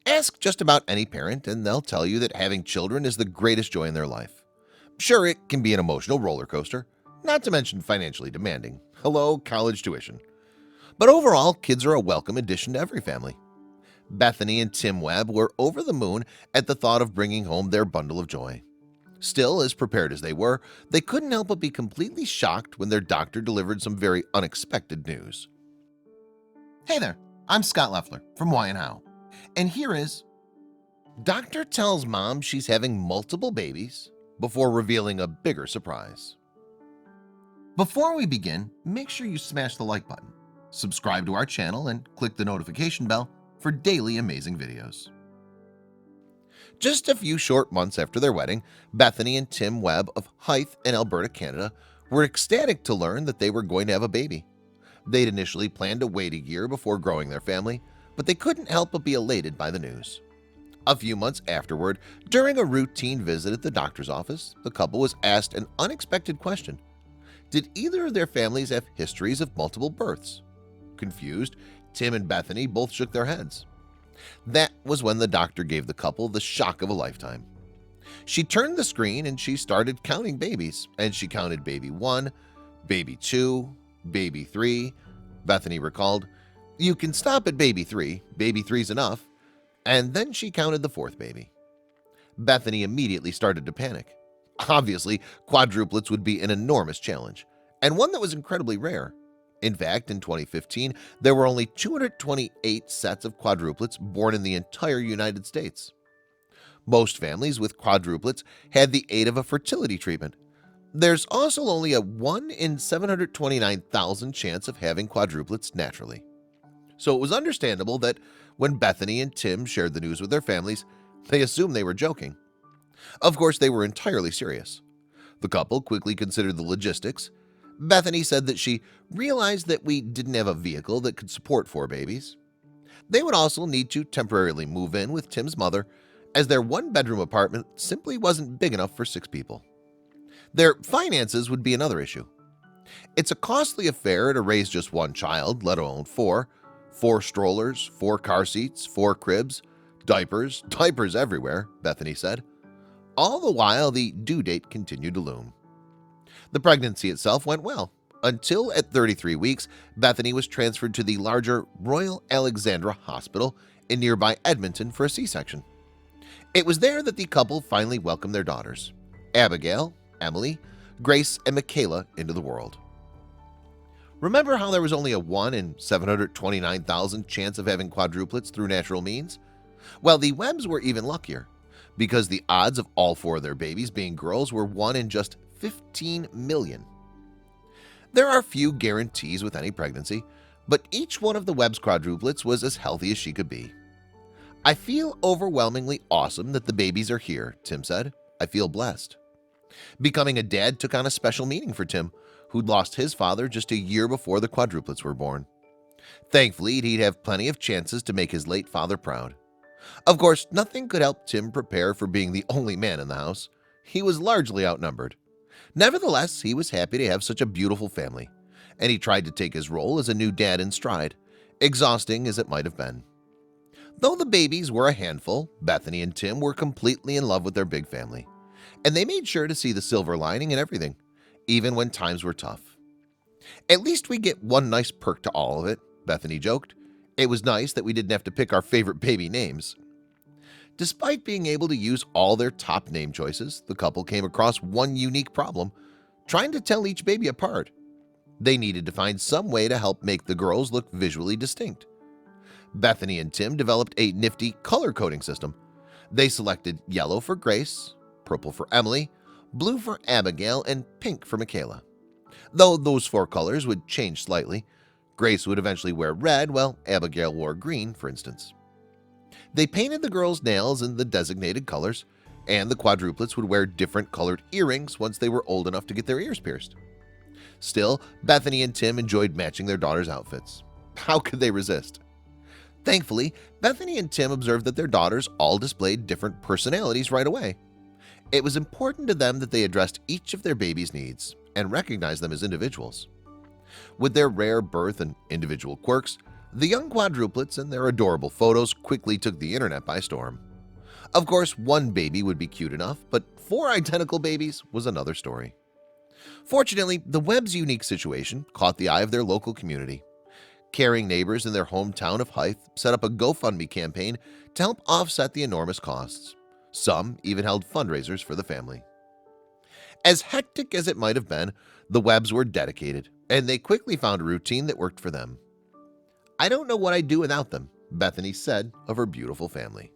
Ask just about any parent and they'll tell you that having children is the greatest joy in their life. Sure, it can be an emotional roller coaster, not to mention financially demanding. Hello, college tuition. But overall, kids are a welcome addition to every family. Bethany and Tim Webb were over the moon at the thought of bringing home their bundle of joy. Still, as prepared as they were, they couldn't help but be completely shocked when their doctor delivered some very unexpected news. Hey there, I'm Scott Leffler from Why and How, and here is Doctor tells mom she's having multiple babies before revealing a bigger surprise. Before we begin, make sure you smash the like button, subscribe to our channel, and click the notification bell for daily amazing videos. Just a few short months after their wedding, Bethany and Tim Webb of Hythe in Alberta, Canada, were ecstatic to learn that they were going to have a baby. They'd initially planned to wait a year before growing their family, but they couldn't help but be elated by the news. A few months afterward, during a routine visit at the doctor's office, the couple was asked an unexpected question. Did either of their families have histories of multiple births? Confused, Tim and Bethany both shook their heads. That was when the doctor gave the couple the shock of a lifetime. She turned the screen and she started counting babies, and she counted baby 1, baby 2, baby 3. Bethany recalled, "You can stop at baby 3, baby 3's enough." And then she counted the 4th baby. Bethany immediately started to panic. Obviously, quadruplets would be an enormous challenge, and one that was incredibly rare. In fact, in 2015, there were only 228 sets of quadruplets born in the entire United States. Most families with quadruplets had the aid of a fertility treatment. There's also only a 1 in 729,000 chance of having quadruplets naturally. So it was understandable that when Bethany and Tim shared the news with their families, they assumed they were joking. Of course, they were entirely serious. The couple quickly considered the logistics. Bethany said that she realized that we didn't have a vehicle that could support 4 babies. They would also need to temporarily move in with Tim's mother, as their 1-bedroom apartment simply wasn't big enough for 6 people. Their finances would be another issue. It's a costly affair to raise just 1 child, let alone 4. 4 strollers, 4 car seats, 4 cribs, diapers everywhere, Bethany said. All the while, the due date continued to loom. The pregnancy itself went well, until at 33 weeks, Bethany was transferred to the larger Royal Alexandra Hospital in nearby Edmonton for a C-section. It was there that the couple finally welcomed their daughters, Abigail, Emily, Grace, and Michaela, into the world. Remember how there was only a 1 in 729,000 chance of having quadruplets through natural means? Well, the Webbs were even luckier, because the odds of all 4 of their babies being girls were 1 in just 15 million. There are few guarantees with any pregnancy, but each one of the Webbs quadruplets was as healthy as she could be. "I feel overwhelmingly awesome that the babies are here," Tim said. "I feel blessed." Becoming a dad took on a special meaning for Tim, who'd lost his father just a year before the quadruplets were born. Thankfully, he'd have plenty of chances to make his late father proud. Of course, nothing could help Tim prepare for being the only man in the house. He was largely outnumbered. Nevertheless, he was happy to have such a beautiful family, and he tried to take his role as a new dad in stride, exhausting as it might have been. Though the babies were a handful, Bethany and Tim were completely in love with their big family, and they made sure to see the silver lining in everything, even when times were tough. "At least we get one nice perk to all of it," Bethany joked. "It was nice that we didn't have to pick our favorite baby names." Despite being able to use all their top name choices, the couple came across one unique problem: trying to tell each baby apart. They needed to find some way to help make the girls look visually distinct. Bethany and Tim developed a nifty color coding system. They selected yellow for Grace, purple for Emily, blue for Abigail, and pink for Michaela. Though those 4 colors would change slightly. Grace would eventually wear red, while Abigail wore green, for instance. They painted the girls' nails in the designated colors, and the quadruplets would wear different colored earrings once they were old enough to get their ears pierced. Still, Bethany and Tim enjoyed matching their daughters' outfits. How could they resist? Thankfully, Bethany and Tim observed that their daughters all displayed different personalities right away. It was important to them that they addressed each of their babies' needs and recognized them as individuals. With their rare birth and individual quirks, The young quadruplets and their adorable photos quickly took the internet by storm. Of course, one baby would be cute enough, but 4 identical babies was another story. Fortunately, the web's unique situation caught the eye of their local community. Caring neighbors in their hometown of Hythe set up a GoFundMe campaign to help offset the enormous costs. Some even held fundraisers for the family. As hectic as it might have been, the Webbs were dedicated, and they quickly found a routine that worked for them. "I don't know what I'd do without them," Bethany said of her beautiful family.